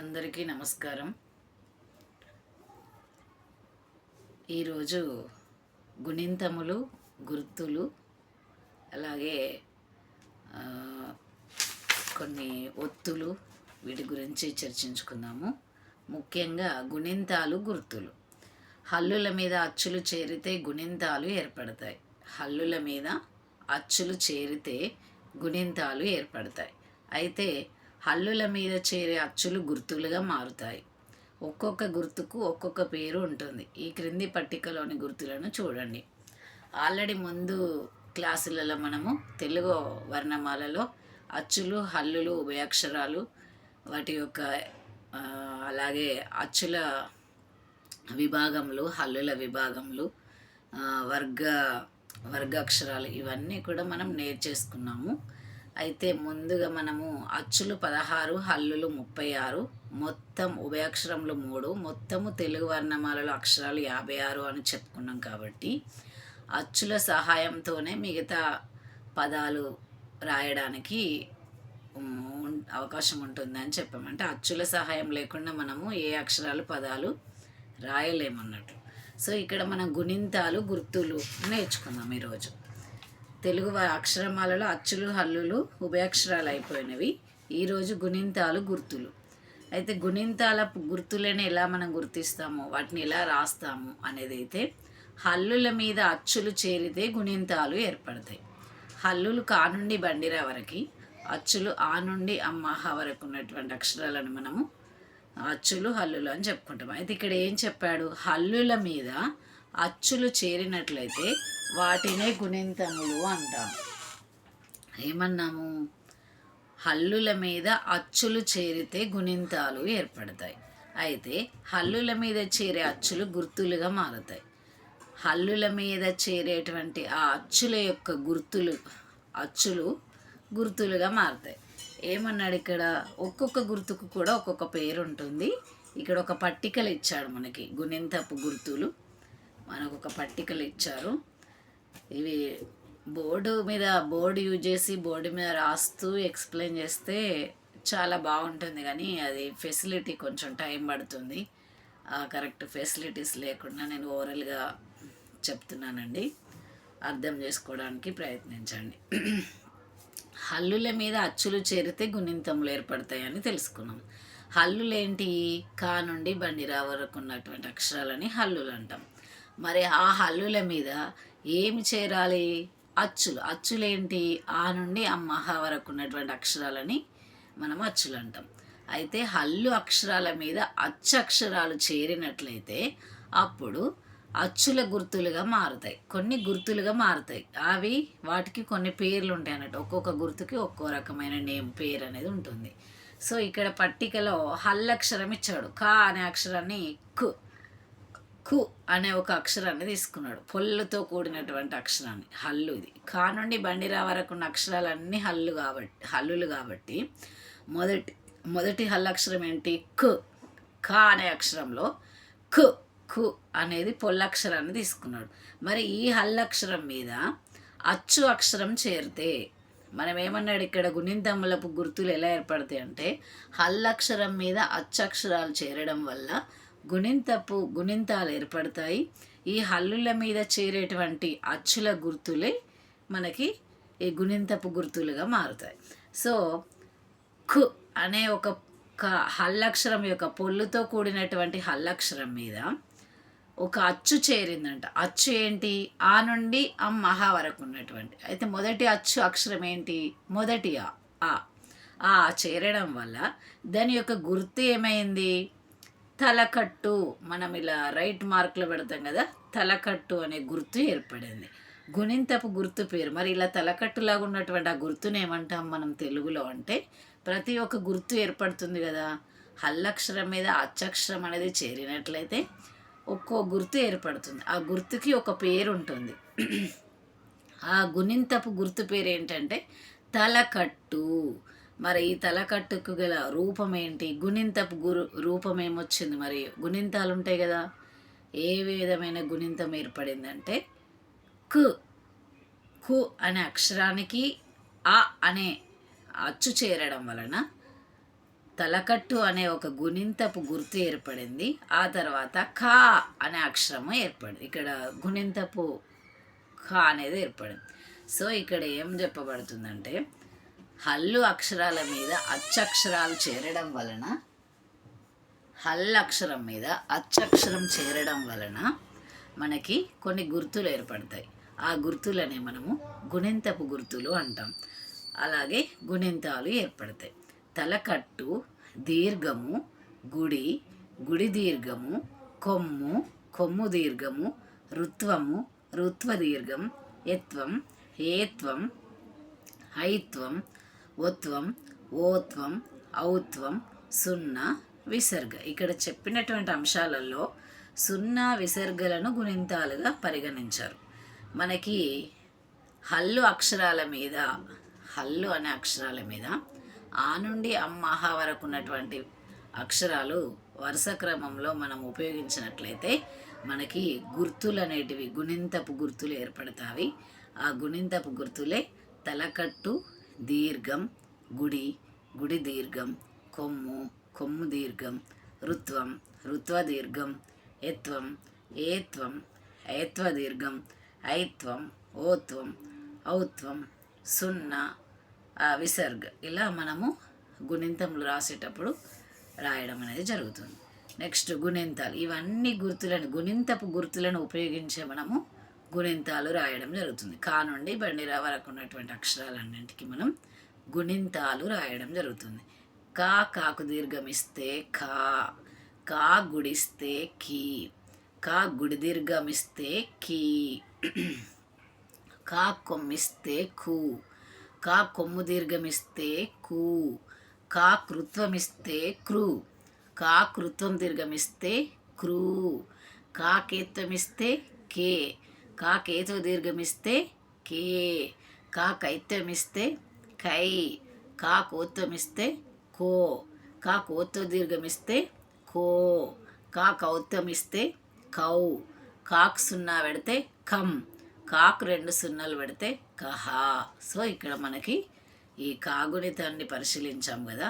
అందరికీ నమస్కారం. ఈరోజు గుణింతములు, గుర్తులు, అలాగే కొన్ని ఒత్తులు వీటి గురించి చర్చించుకుందాము. ముఖ్యంగా గుణింతాలు, గుర్తులు. హల్లుల మీద అచ్చులు చేరితే గుణింతాలు ఏర్పడతాయి. హల్లుల మీద అచ్చులు చేరితే గుణింతాలు ఏర్పడతాయి. అయితే హల్లుల మీద చేరే అచ్చులు గుర్తులుగా మారుతాయి. ఒక్కొక్క గుర్తుకు ఒక్కొక్క పేరు ఉంటుంది. ఈ క్రింది పట్టికలోని గుర్తులను చూడండి. ఆల్రెడీ ముందు క్లాసులలో మనము తెలుగు వర్ణమాలలో అచ్చులు, హల్లులు, ఉభయాక్షరాలు, వాటి యొక్క అలాగే అచ్చుల విభాగములు, హల్లుల విభాగములు, వర్గాక్షరాలు ఇవన్నీ కూడా మనం నేర్చేసుకున్నాము. అయితే ముందుగా మనము అచ్చులు 16, హల్లులు 36, మొత్తం ఉభయాక్షరములు 3, మొత్తము తెలుగు వర్ణమాలలో అక్షరాలు 56 అని చెప్పుకున్నాం. కాబట్టి అచ్చుల సహాయంతోనే మిగతా పదాలు రాయడానికి అవకాశం ఉంటుందని చెప్పామంటే అచ్చుల సహాయం లేకుండా మనము ఏ అక్షరాలు పదాలు రాయలేమన్నట్టు. సో ఇక్కడ మనం గుణింతాలు, గుర్తులు నేర్చుకుందాం ఈరోజు. తెలుగు అక్షరమాలలో అచ్చులు, హల్లులు, ఉభయాక్షరాలు అయిపోయినవి. ఈరోజు గుణింతాలు, గుర్తులు. అయితే గుణింతాల గుర్తులను ఎలా మనం గుర్తిస్తామో, వాటిని ఎలా రాస్తాము అనేది అయితే హల్లుల మీద అచ్చులు చేరితే గుణింతాలు ఏర్పడతాయి. హల్లులు కా నుండి బండిరా వరకు, అచ్చులు ఆ నుండి అమ్మహ వరకు ఉన్నటువంటి అక్షరాలను మనము అచ్చులు, హల్లులు అని చెప్పుకుంటాం. అయితే ఇక్కడ ఏం చెప్పాడు? హల్లుల మీద అచ్చులు చేరినట్లయితే వాటినే గుణింతములు అంటాం. ఏమన్నాము? హల్లుల మీద అచ్చులు చేరితే గుణింతాలు ఏర్పడతాయి. అయితే హల్లుల మీద చేరే అచ్చులు గుర్తులుగా మారుతాయి. హల్లుల మీద చేరేటువంటి ఆ అచ్చుల యొక్క అచ్చులు గుర్తులుగా మారుతాయి. ఏమన్నాడు ఇక్కడ? ఒక్కొక్క గుర్తుకు కూడా ఒక్కొక్క పేరు ఉంటుంది. ఇక్కడ ఒక పట్టికలు ఇచ్చాడు మనకి, గుణింతపు గుర్తులు. మనకు ఒక పట్టికలు ఇచ్చారు. ఇవి బోర్డు యూజ్ చేసి బోర్డు మీద రాస్తూ ఎక్స్ప్లెయిన్ చేస్తే చాలా బాగుంటుంది, కానీ అది ఫెసిలిటీ కొంచెం టైం పడుతుంది. కరెక్ట్ ఫెసిలిటీస్ లేకుండా నేను ఓరల్గా చెప్తున్నానండి, అర్థం చేసుకోవడానికి ప్రయత్నించండి. హల్లుల మీద అచ్చులు చేరితే గుణింతములు ఏర్పడతాయని తెలుసుకున్నాం. హల్లులు ఏంటి? కా నుండి బండిరా వరకు ఉన్నటువంటి అక్షరాలని హల్లులు అంటాం. మరి ఆ హల్లుల మీద ఏమి చేరాలి? అచ్చులేంటి? ఆ నుండి అమ్మహ వరకు ఉన్నటువంటి అక్షరాలని మనం అచ్చులు అంటాం. అయితే హల్లు అక్షరాల మీద అక్షరాలు చేరినట్లయితే అప్పుడు అచ్చుల గుర్తులుగా మారుతాయి. కొన్ని గుర్తులుగా మారుతాయి. వాటికి కొన్ని పేర్లు ఉంటాయి అన్నట్టు. ఒక్కొక్క గుర్తుకి ఒక్కో రకమైన పేరు అనేది ఉంటుంది. సో ఇక్కడ పట్టికలో హల్లక్షరం ఇచ్చాడు. కా అనే అక్షరాన్ని కు అనే ఒక అక్షరాన్ని తీసుకున్నాడు. పొల్లుతో కూడినటువంటి అక్షరాన్ని, హల్లు. ఇది కా నుండి బండిరా వరకు ఉన్న అక్షరాలన్నీ హల్లులు కాబట్టి మొదటి హల్లక్షరం ఏంటి? కా అనే అక్షరంలో కు అనేది పొల్లక్షరాన్ని తీసుకున్నాడు. మరి ఈ హల్లక్షరం మీద అక్షరం చేరితే మనం ఏమన్నాడు ఇక్కడ? గుణింతములపు గుర్తులు ఎలా ఏర్పడతాయి అంటే హల్లక్షరం మీద అక్షరాలు చేరడం వల్ల గుణింతాలు ఏర్పడతాయి. ఈ హల్లుల మీద చేరేటువంటి అచ్చుల గుర్తులే మనకి ఈ గుణింతపు గుర్తులుగా మారుతాయి. సో కు అనే ఒక హల్లక్షరం యొక్క పొల్లుతో కూడినటువంటి హల్లక్షరం మీద ఒక అచ్చు చేరిందంట. అచ్చు ఏంటి? ఆ నుండి అమ్మహ వరకు ఉన్నటువంటి. అయితే మొదటి అక్షరం ఏంటి? మొదటి ఆ చేరడం వల్ల దాని యొక్క గుర్తు ఏమైంది? తలకట్టు. మనం ఇలా రైట్ మార్కులో పెడతాం కదా, తలకట్టు అనే గుర్తు ఏర్పడింది. గుణింతపు గుర్తు పేరు. మరి ఇలా తలకట్టులాగా ఉన్నటువంటి ఆ గుర్తుని ఏమంటాం మనం తెలుగులో అంటే? ప్రతి ఒక్క గుర్తు ఏర్పడుతుంది కదా, హల్లక్షరం మీద అక్షరం అనేది చేరినట్లయితే ఒక్కో గుర్తు ఏర్పడుతుంది. ఆ గుర్తుకి ఒక పేరు ఉంటుంది. ఆ గుణింతపు గుర్తు పేరు ఏంటంటే తలకట్టు. మరి ఈ తలకట్టుకు గల రూపం ఏంటి? గుణింతపు రూపం ఏమొచ్చింది? మరి గుణింతాలు ఉంటాయి కదా, ఏ విధమైన గుణింతం ఏర్పడిందంటే కు అనే అక్షరానికి అనే అచ్చు చేరడం వలన తలకట్టు అనే ఒక గుణింతపు గుర్తు ఏర్పడింది. ఆ తర్వాత ఖా అనే అక్షరము ఏర్పడింది. ఇక్కడ గుణింతపు ఖా అనేది ఏర్పడింది. సో ఇక్కడ ఏం చెప్పబడుతుందంటే హల్లు అక్షరాల మీద అచ్చక్షరాలు చేరడం వలన, హల్ అక్షరం మీద అచ్చక్షరం చేరడం వలన మనకి కొన్ని గుర్తులు ఏర్పడతాయి. ఆ గుర్తులనే మనము గుణింతపు గుర్తులు అంటాం. అలాగే గుణింతాలు ఏర్పడతాయి. తలకట్టు, దీర్ఘము, గుడి, గుడి దీర్ఘము, కొమ్ము, కొమ్ము దీర్ఘము, రుత్వము, రుత్వ దీర్ఘం, యత్వం, ఏత్వం, ఐత్వం, ఒత్వం, ఓత్వం, ఔత్వం, సున్నా, విసర్గ. ఇక్కడ చెప్పినటువంటి అంశాలలో సున్నా విసర్గలను గుణింతాలుగా పరిగణించారు. మనకి హల్లు అక్షరాల మీద, హల్లు అనే అక్షరాల మీద ఆ నుండి అమ్మహ వరకు ఉన్నటువంటి అక్షరాలు వరుస క్రమంలో మనం ఉపయోగించినట్లయితే మనకి గుర్తులు అనేటివి గుణింతపు గుర్తులు ఏర్పడతాయి. ఆ గుణింతపు గుర్తులే తలకట్టు, దీర్ఘం, గుడి, గుడి దీర్ఘం, కొమ్ము, కొమ్ము దీర్ఘం, రుత్వం, రుత్వ దీర్ఘం, యత్వం, ఏత్వం, ఏత్వ దీర్ఘం, ఐత్వం, ఓత్వం, ఔత్వం, సున్నా, విసర్గ. ఇలా మనము గుణింతములు రాసేటప్పుడు రాయడం అనేది జరుగుతుంది. నెక్స్ట్ గుణింతాలు. ఇవన్నీ గుర్తులను, గుణింతపు గుర్తులను ఉపయోగించే మనము గుణింతాలు రాయడం జరుగుతుంది. కా నుండి బండిరా వరకు ఉన్నటువంటి అక్షరాలన్నింటికి మనం గుణింతాలు రాయడం జరుగుతుంది. కా కాకు దీర్ఘమిస్తే ఖా, కా గుడిస్తే కీ, కా గుడి దీర్ఘమిస్తే కీ, కా కొమ్మిస్తే కు, కా కొమ్ము దీర్ఘమిస్తే కు, కా కృత్వమిస్తే క్రు, కా కృత్వం దీర్ఘమిస్తే క్రూ, కా కేత్వమిస్తే కే, కా కేతు దీర్ఘమిస్తే కే, కా కైత్వమిస్తే కై, కా కోత్వమిస్తే కో, కా కోత్వ దీర్ఘమిస్తే కో, కా కౌత్వమిస్తే కౌ, కాకు సున్నా పెడితే కం, కాకు 2 సున్నాలు పెడితే కహా. సో ఇక్కడ మనకి ఈ కాగుణితాన్ని పరిశీలించాం కదా.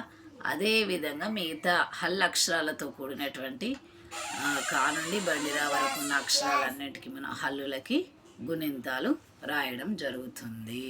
అదేవిధంగా మిగతా హల్ అక్షరాలతో కూడినటువంటి కా నుండి బండిరా వరకు ఉన్న అక్షరాలన్నిటికీ మనం హల్లులకి గుణింతాలు రాయడం జరుగుతుంది.